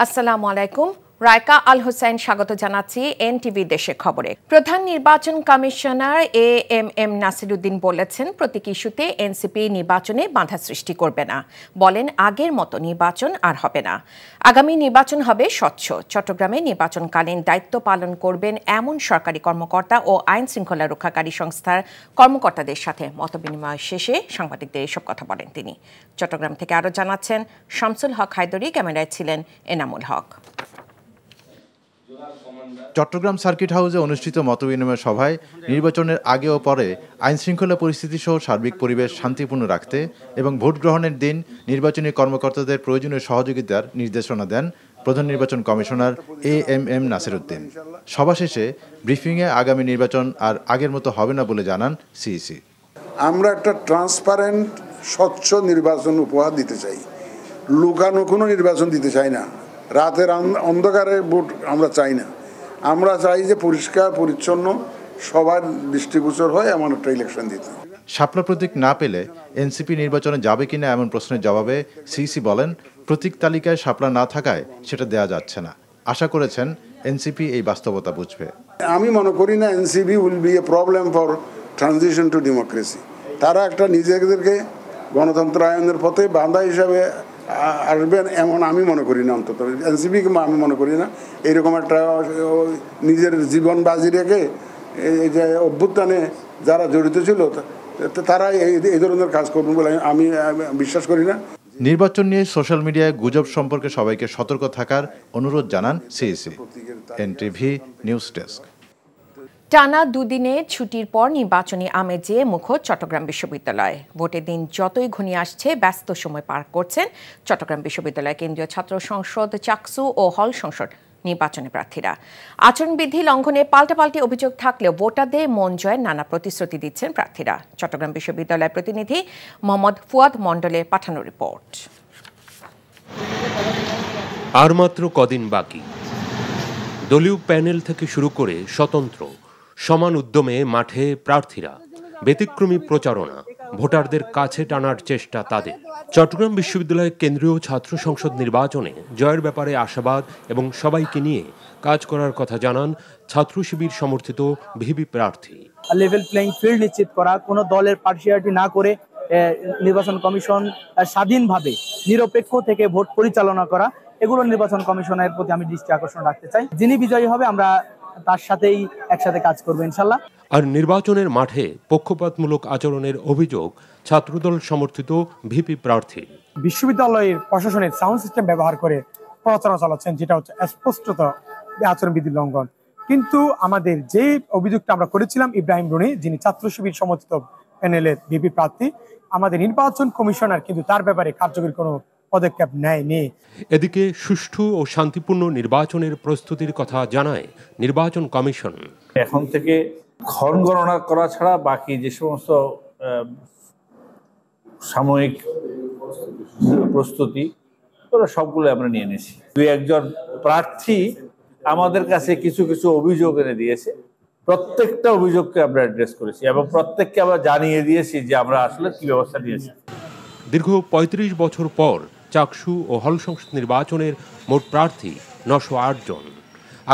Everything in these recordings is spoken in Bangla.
আসসালামু আলাইকুম। রায়কা আল হোসেন স্বাগত জানাচ্ছি এনটিভি দেশের খবরে। প্রধান নির্বাচন কমিশনার এএমএম নাসিরউদ্দিন বলেছেন, প্রতীক ইস্যুতে এনসিপি নির্বাচনে বাধা সৃষ্টি করবে না। বলেন, আগের মতো নির্বাচন আর হবে না। আগামী নির্বাচন হবে স্বচ্ছ। চট্টগ্রামে নির্বাচনকালীন দায়িত্ব পালন করবেন এমন সরকারি কর্মকর্তা ও আইন শৃঙ্খলা রক্ষাকারী সংস্থার কর্মকর্তাদের সাথে মতবিনিময় শেষে সাংবাদিকদের এসব কথা বলেন তিনি। চট্টগ্রাম থেকে আরও জানাচ্ছেন শামসুল হক হায়দরি, ক্যামেরায় ছিলেন এনামুল হক। চট্টগ্রাম সার্কিট হাউসে অনুষ্ঠিত মতবিনিময় সভায় নির্বাচনের আগে ও পরে আইনশৃঙ্খলা পরিস্থিতি সহ সার্বিক পরিবেশ শান্তিপূর্ণ রাখতে এবং ভোট গ্রহণের দিন নির্বাচনী কর্মকর্তাদের প্রয়োজনীয় সহযোগিতার নির্দেশনা দেন প্রধান নির্বাচন কমিশনার এএমএম নাসিরউদ্দিন। সভা শেষে ব্রিফিংয়ে আগামী নির্বাচন আর আগের মতো হবে না বলে জানান সিইসি। আমরা একটা ট্রান্সপারেন্ট স্বচ্ছ নির্বাচন উপহার দিতে চাই, লুকানো কোনো নির্বাচন দিতে চাই না, রাতের অন্ধকারে ভোট আমরা চাই না। আমরা চাই যে পরিষ্কার পরিচ্ছন্ন সবার দৃষ্টিগোচর হয় এমন একটা ইলেকশন দিতে। শাপলা প্রতীক না পেলে এনসিপি নির্বাচনে যাবে কিনা এমন প্রশ্নের জবাবে সিইসি বলেন, প্রতীক তালিকায় শাপলা না থাকায় সেটা দেয়া যাচ্ছে না। আশা করেছেন এনসিপি এই বাস্তবতা বুঝবে। আমি মনে করি না NCP will B A problem for transition two democracy. তারা একটা নিজেদেরকে গণতন্ত্রায়নের পথে বাধা হিসাবে আসবেন এমন আমি মনে করি না। অন্তত এনসিপিকে আমি মনে করি না এরকম একটা নিজের জীবন বাজি রেখে এই যে অভ্যুত্থানে যারা জড়িত ছিল তারা এই ধরনের কাজ করবেন বলে আমি বিশ্বাস করি না। নির্বাচন নিয়ে সোশ্যাল মিডিয়ায় গুজব সম্পর্কে সবাইকে সতর্ক থাকার অনুরোধ জানান সিইসি। NTV news desk. টানা দুদিনের ছুটির পর নির্বাচনী আমেজে মুখর চট্টগ্রাম বিশ্ববিদ্যালয়। ভোটের দিন যতই ঘনিয়ে আসছে ব্যস্ত সময় পার করছেন চট্টগ্রাম বিশ্ববিদ্যালয় কেন্দ্রীয় ছাত্র সংসদ, চাকসু ও হল সংসদ নির্বাচনী প্রার্থীরা। আচরণবিধি লঙ্ঘনে পাল্টাপাল্টি অভিযোগ থাকলেও ভোটারদের মন জয়ের নানা প্রতিশ্রুতি দিচ্ছেন প্রার্থীরা। চট্টগ্রাম বিশ্ববিদ্যালয়ের প্রতিনিধি মোহাম্মদ ফুয়াদ মণ্ডলের পাঠানো রিপোর্ট। আর মাত্র কদিন বাকি। দলীয় প্যানেল থেকে শুরু করে স্বতন্ত্র সমান উদ্যমে মাঠে প্রার্থীরা। ব্যতিক্রমী প্রচারণা, ভোটারদের কাছে টানার চেষ্টা তাদের। চট্টগ্রাম বিশ্ববিদ্যালয়ের কেন্দ্রীয় ছাত্র সংসদ নির্বাচনে জয়ের ব্যাপারে আশাবাদ এবং সবাইকে নিয়ে কাজ করার কথা জানান ছাত্র শিবির সমর্থিত ভিপি প্রার্থী। লেভেল প্লেইং ফিল্ড নিশ্চিত করা, কোনো দলের পার্সিয়ালিটি না করে নির্বাচন কমিশন স্বাধীনভাবে নিরপেক্ষ থেকে ভোট পরিচালনা করা, এগুলো নির্বাচন কমিশনের প্রতি আমি দৃষ্টি আকর্ষণ রাখতে চাই। যিনি বিজয়ী হবে আমরা তার সাথেই একসাথে কাজ করবো ইনশাল্লাহ। আর নির্বাচনের মাঠে পক্ষপাতমূলক আচরণের অভিযোগ ছাত্রদল সমর্থিত ভিপি প্রার্থী। বিশ্ববিদ্যালয়ের প্রশাসনের সাউন্ড সিস্টেম ব্যবহার করে প্রচারণা চালাচ্ছেন, যেটা হচ্ছে স্পষ্টত আচরণবিধি লঙ্ঘন। কিন্তু আমাদের যে অভিযোগটা আমরা করেছিলাম ইব্রাহিম রনি, যিনি ছাত্র শিবির সমর্থিত প্যানেলের ভিপি প্রার্থী, আমাদের নির্বাচন কমিশনার কিন্তু তার ব্যাপারে কার্যকরী কোনো পদক্ষেপ নেয়নি। এদিকে সুষ্ঠু ও শান্তিপূর্ণ নির্বাচনের প্রস্তুতির কথা জানায় নির্বাচন কমিশন। এখন থেকে ক্ষণ গণনা করা ছাড়া বাকি যে সমস্ত সাময়িক প্রস্তুতি ওরা সবগুলো আমরা নিয়ে নিয়েছি। দুই একজন প্রার্থী আমাদের কাছে কিছু কিছু অভিযোগ এনে দিয়েছে, প্রত্যেকটা অভিযোগকে আমরা অ্যাড্রেস করেছি এবং প্রত্যেককে আমরা জানিয়ে দিয়েছি যে আমরা আসলে কি ব্যবস্থা নিয়েছি। দীর্ঘ ৩৫ বছর পর চাকসু ও হল সংসদ নির্বাচনের মোট প্রার্থী ৯০৮ জন।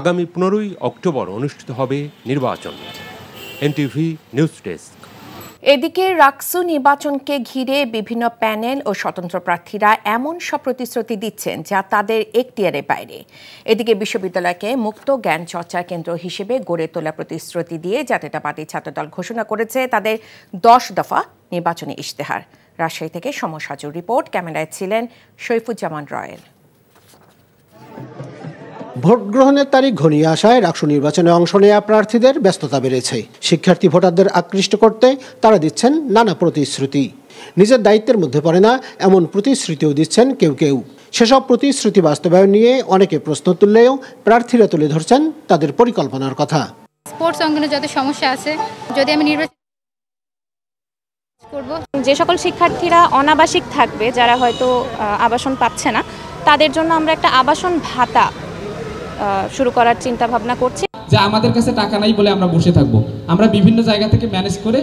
আগামী ১৫ই অক্টোবর অনুষ্ঠিত হবে নির্বাচন। NTV news desk. এদিকে রাকসু নির্বাচনকে ঘিরে বিভিন্ন প্যানেল ও স্বতন্ত্র প্রার্থীরা এমন সব প্রতিশ্রুতি দিচ্ছেন যা তাদের এখতিয়ারের বাইরে। এদিকে বিশ্ববিদ্যালয়কে মুক্ত জ্ঞান চর্চার কেন্দ্র হিসেবে গড়ে তোলা প্রতিশ্রুতি দিয়ে জাতীয়তাবাদী ছাত্রদল ঘোষণা করেছে তাদের ১০ দফা নির্বাচনী ইশতেহার। রাজশাহী থেকে সমর সাজুর রিপোর্ট, ক্যামেরায় ছিলেন শৈফুজ্জামান রয়েল। ভোট গ্রহণের তারিখ ঘনিয়ে আসায় রাকসু নির্বাচনে অংশ নেওয়া প্রার্থীদের ব্যস্ততা বেড়েছে। শিক্ষার্থী ভোটারদের আকৃষ্ট করতে তারা দিচ্ছেন নানা প্রতিশ্রুতি। নিজের দায়িত্বের মধ্যে পড়ে না এমন প্রতিশ্রুতিও দিচ্ছেন কেউ কেউ। সেসব প্রতিশ্রুতি বাস্তবায়ন নিয়ে অনেকে প্রশ্ন তুললেও প্রার্থীরা তুলে ধরছেন তাদের পরিকল্পনার কথা। স্পোর্টস অঙ্গনে যত সমস্যা আছে, যদি আমি নির্বাচন করব, যে সকল শিক্ষার্থীরা অনাবাসিক থাকবে, যারা হয়তো আবাসন পাচ্ছে না, তাদের জন্য আমরা একটা আবাসন ভাতা শুরু করার চিন্তা ভাবনা করছি। যে আমাদের কাছে টাকা নাই বলে আমরা বসে থাকবো। আমরা বিভিন্ন জায়গা থেকে ম্যানেজ করে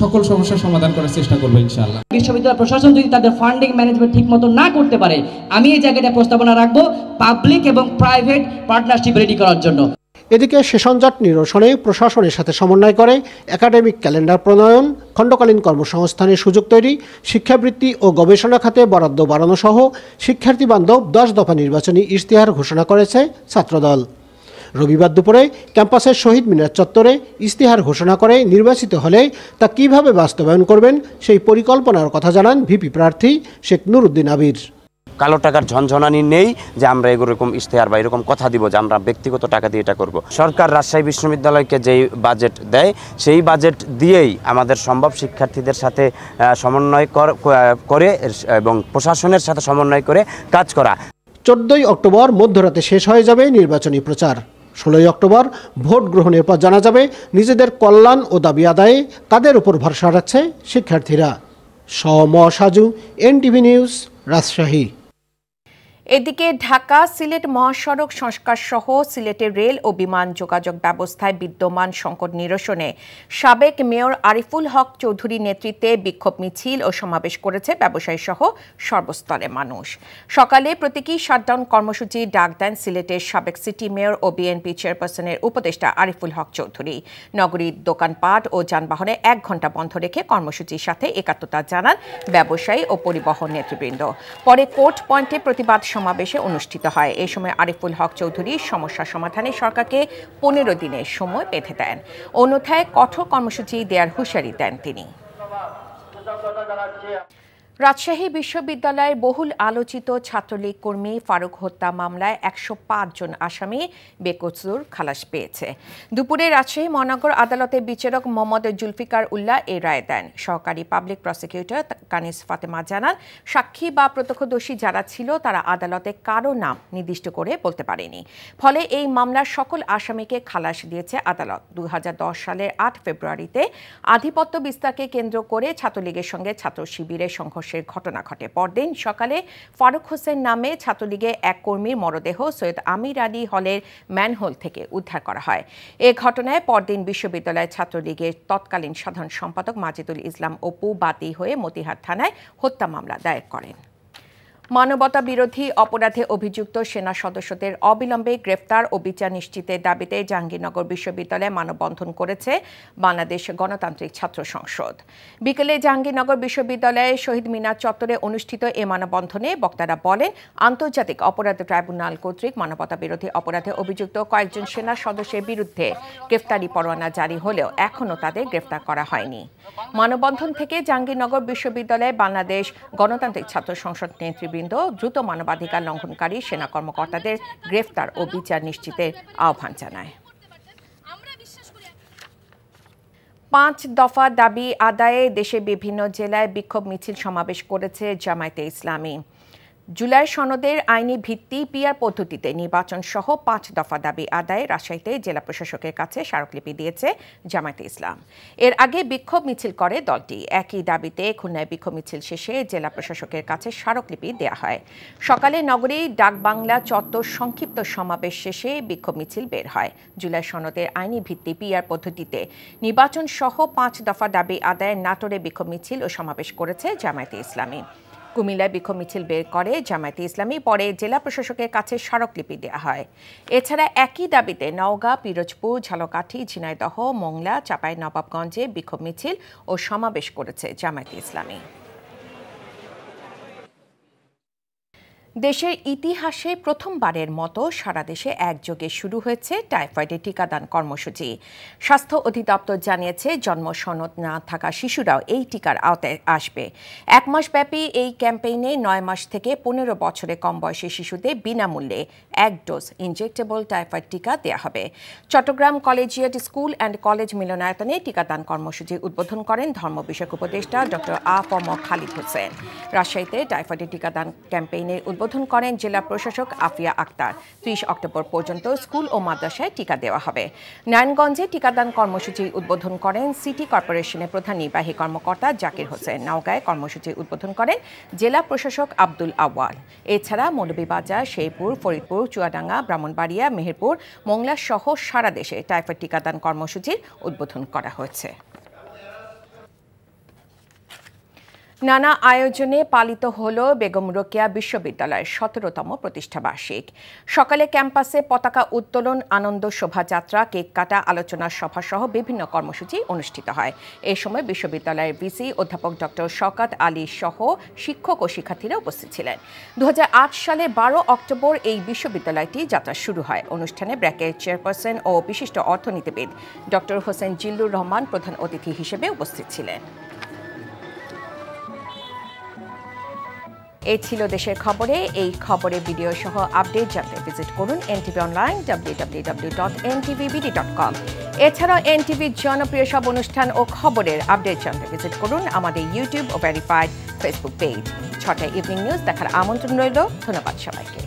সকল সমস্যার সমাধান করার চেষ্টা করবো ইনশাআল্লাহ। বিশ্ববিদ্যালয় প্রশাসন যদি তাদের ফান্ডিং ম্যানেজমেন্ট ঠিকমতো না করতে পারে, আমি এই জায়গাটা প্রস্তাবনা রাখবো পাবলিক এবং প্রাইভেট পার্টনারশিপ রেডি করার জন্য। এদিকে সেশনজট নিরসনে প্রশাসনের সাথে সমন্বয় করে একাডেমিক ক্যালেন্ডার প্রণয়ন, খণ্ডকালীন কর্মসংস্থানের সুযোগ তৈরি, শিক্ষাবৃত্তি ও গবেষণা খাতে বরাদ্দ বাড়ানো সহ শিক্ষার্থী বান্ধব 10 দফা নির্বাচনী ইশতেহার ঘোষণা করেছে ছাত্রদল। রবিবার দুপুরে ক্যাম্পাসের শহীদ মিনার চত্বরে ইশতেহার ঘোষণা করে নির্বাচিত হলে তা কিভাবে বাস্তবায়ন করবেন সেই পরিকল্পনার কথা জানান ভিপি প্রার্থী শেখ নুরুদ্দিন আবির। কালো টাকার ঝনঝনানি নেই যে আমরা এরকম ইশতেহার বা এরকম কথা দিব যে আমরা ব্যক্তিগত টাকা দিয়ে এটা করব। সরকার রাজশাহী বিশ্ববিদ্যালয়কে যেই বাজেট দেয় সেই বাজেট দিয়েই আমাদের সম্ভব শিক্ষার্থীদের সাথে সমন্বয় করে এবং প্রশাসনের সাথে সমন্বয় করে কাজ করা। 14 অক্টোবর মধ্যরাতে শেষ হয়ে যাবে নির্বাচনী প্রচার। 16 অক্টোবর ভোট গ্রহণের পর জানা যাবে নিজেদের কল্যাণ ও দাবি আদায়ে কাদের উপর ভরসা রাখছে শিক্ষার্থীরা। Saju, NTV news, Rajshahi. এদিকে ঢাকা সিলেট মহাসড়ক সংস্কার সহ সিলেটের রেল ও বিমান যোগাযোগ ব্যবস্থায় বিদ্যমান সংকট নিরসনে সাবেক মেয়র আরিফুল হক চৌধুরীর নেতৃত্বে বিক্ষোভ মিছিল ও সমাবেশ করেছে ব্যবসায়ী সহ সর্বস্তরের মানুষ। সকালে প্রতীকী শাটডাউন কর্মসূচি ডাক দেন সিলেটের সাবেক সিটি মেয়র ও বিএনপি চেয়ারপারসনের উপদেষ্টা আরিফুল হক চৌধুরী। নগরীর দোকানপাট ও যানবাহনে 1 ঘণ্টা বন্ধ রেখে কর্মসূচির সাথে একাত্মতা জানান ব্যবসায়ী ও পরিবহন নেতৃবৃন্দ। পরে কোর্ট পয়েন্টে প্রতিবাদ সমাবেশে অনুষ্ঠিত হয়। এই সময় আরিফুল হক চৌধুরী সমস্যা সমাধানে সরকারকে 15 দিনের সময় বেঁধে দেন। অন্যথায় কঠোর কর্মসূচি দেওয়ার হুঁশিয়ারি দেন তিনি। রাজশাহী বিশ্ববিদ্যালয়ের বহুল আলোচিত ছাত্রলীগ কর্মী ফারুক হত্যা মামলায় 105 জন আসামি বেকসুর খালাস পেয়েছে। দুপুরে রাজশাহী মহানগর আদালতের বিচারক মোহাম্মদ জুলফিকার উল্লাহ এই রায় দেন। সহকারী পাবলিক প্রসিকিউটর কানিস ফাতেমা জানান, সাক্ষী বা প্রত্যক্ষদর্শী যারা ছিল তারা আদালতে কারো নাম নির্দিষ্ট করে বলতে পারেনি। ফলে এই মামলার সকল আসামিকে খালাস দিয়েছে আদালত। 2010 সালের 8 ফেব্রুয়ারিতে আধিপত্য বিস্তারকে কেন্দ্র করে ছাত্রলীগের সঙ্গে ছাত্র শিবিরের সংঘর্ষের ঘটনা ঘটে। পরদিন সকালে ফারুক হোসেন নামে ছাত্রলীগের এক কর্মীর মরদেহ সৈয়দ আমির আলী হলের ম্যানহোল থেকে উদ্ধার করা হয়। এ ঘটনায় পরদিন বিশ্ববিদ্যালয় ছাত্রলীগের তৎকালীন সাধারণ সম্পাদক মাজিদুল ইসলাম অপু বাদী হয়ে মতিহার থানায় হত্যা মামলা দায়ের করেন। মানবতা বিরোধী অপরাধে অভিযুক্ত সেনা সদস্যদের অবিলম্বে গ্রেফতার ও বিচার নিশ্চিতের দাবিতে জাহাঙ্গীরনগর বিশ্ববিদ্যালয়ে মানববন্ধন করেছে বাংলাদেশ গণতান্ত্রিক ছাত্র সংসদ। বিকেলে জাহাঙ্গীরনগর বিশ্ববিদ্যালয়ে শহীদ মিনার চত্বরে অনুষ্ঠিত এ মানববন্ধনে বক্তারা বলেন, আন্তর্জাতিক অপরাধ ট্রাইব্যুনাল কর্তৃক মানবতা বিরোধী অপরাধে অভিযুক্ত কয়েকজন সেনা সদস্যের বিরুদ্ধে গ্রেফতারি পরোয়ানা জারি হলেও এখনও তাদের গ্রেফতার করা হয়নি। মানববন্ধন থেকে জাহাঙ্গীরনগর বিশ্ববিদ্যালয়ে বাংলাদেশ গণতান্ত্রিক ছাত্র সংসদ নেতৃবৃন্দ দ্রুত মানবাধিকার লঙ্ঘনকারী সেনা কর্মকর্তাদের গ্রেফতার ও বিচার নিশ্চিতের আহ্বান জানায়। 5 দফা দাবি আদায়ে দেশের বিভিন্ন জেলায় বিক্ষোভ মিছিল সমাবেশ করেছে জামায়াতে ইসলামী। জুলাই সনদের আইনি ভিত্তি পিআর পদ্ধতিতে নির্বাচন সহ 5 দফা দাবি আদায়ে রাজশাহীতে জেলা প্রশাসকের কাছে স্মারকলিপি দিয়েছে জামায়াতে ইসলাম। এর আগে বিক্ষোভ মিছিল করে দলটি। একই দাবিতে খুলনায় বিক্ষোভ মিছিল শেষে জেলা প্রশাসকের কাছে স্মারকলিপি দেওয়া হয়। সকালে নগরী ডাকবাংলা চত্বর সংক্ষিপ্ত সমাবেশ শেষে বিক্ষোভ মিছিল বের হয়। জুলাই সনদের আইনি ভিত্তি পিআর পদ্ধতিতে নির্বাচন সহ 5 দফা দাবি আদায়ে নাটোরে বিক্ষোভ মিছিল ও সমাবেশ করেছে জামায়াতে ইসলামী। কুমিল্লায় বিক্ষোভ মিছিল বের করে জামায়াতে ইসলামী, পরে জেলা প্রশাসকের কাছে স্মারকলিপি দেওয়া হয়। এছাড়া একই দাবিতে নওগাঁ, পিরোজপুর, ঝালকাঠি, ঝিনাইদহ, মোংলা, চাঁপাইনবাবগঞ্জে বিক্ষোভ মিছিল ও সমাবেশ করেছে জামায়াতে ইসলামী। দেশের ইতিহাসে প্রথমবারের মতো সারা দেশে একযোগে শুরু হয়েছে টাইফয়েডের টিকাদান কর্মসূচি। স্বাস্থ্য অধিদপ্তর জানিয়েছে, জন্ম সনদ না থাকা শিশুরাও এই টিকার আওতায় আসবে। 1 মাসব্যাপী এই ক্যাম্পেইনে 9 মাস থেকে 15 বছরের কম বয়সী শিশুদের বিনামূল্যে 1 ডোজ ইনজেক্টেবল টাইফয়েড টিকা দেওয়া হবে। Chittagong collegiate school and college মিলনায়তনে টিকাদান কর্মসূচি উদ্বোধন করেন ধর্ম বিষয়ক উপদেষ্টা ডক্টর আ.প.ম. খালিদ হোসেন। রাজশাহীতে টাইফয়েডের টিকাদান ক্যাম্পেইনের উদ্বোধন উদ্বোধন করেন জেলা প্রশাসক আফিয়া আক্তার। 30 অক্টোবর পর্যন্ত স্কুল ও মাদ্রাসায় টিকা দেওয়া হবে। নারায়ণগঞ্জে টিকাদান কর্মসূচি উদ্বোধন করেন সিটি কর্পোরেশনের প্রধান নির্বাহী কর্মকর্তা জাকির হোসেন। নওগাঁয় কর্মসূচি উদ্বোধন করেন জেলা প্রশাসক আব্দুল আওয়াল। এছাড়া মৌলভীবাজার, শেরপুর, ফরিদপুর, চুয়াডাঙ্গা, ব্রাহ্মণবাড়িয়া, মেহেরপুর, মোংলা সহ সারা দেশে টাইফয়েড টিকাদান কর্মসূচির উদ্বোধন করা হয়েছে। নানা আয়োজনে পালিত হল বেগম রোকেয়া বিশ্ববিদ্যালয়ের 17তম প্রতিষ্ঠাবার্ষিক। সকালে ক্যাম্পাসে পতাকা উত্তোলন, আনন্দ শোভাযাত্রা, কেক কাটা, আলোচনা সভা সহ বিভিন্ন কর্মসূচি অনুষ্ঠিত হয়। এ সময় বিশ্ববিদ্যালয়ের ভিসি অধ্যাপক ডক্টর শওকত আলী সহ শিক্ষক ও শিক্ষার্থীরা উপস্থিত ছিলেন। 2008 সালে 12 অক্টোবর এই বিশ্ববিদ্যালয়টি যাত্রা শুরু হয়। অনুষ্ঠানে ব্র্যাকের চেয়ারপারসন ও বিশিষ্ট অর্থনীতিবিদ ডক্টর হোসেন জিল্লুর রহমান প্রধান অতিথি হিসেবে উপস্থিত ছিলেন। এই ছিল দেশের খবরে। এই খবরে ভিডিও সহ আপডেট জানতে ভিজিট করুন এনটিভি অনলাইন www.ntvbd.com। এছাড়াও এনটিভির জনপ্রিয় সব অনুষ্ঠান ও খবরের আপডেট জানতে ভিজিট করুন আমাদের ইউটিউব ও ভেরিফাইড ফেসবুক পেজ। 6টায় ইভিনিং নিউজ দেখার আমন্ত্রণ রইল। ধন্যবাদ সবাইকে।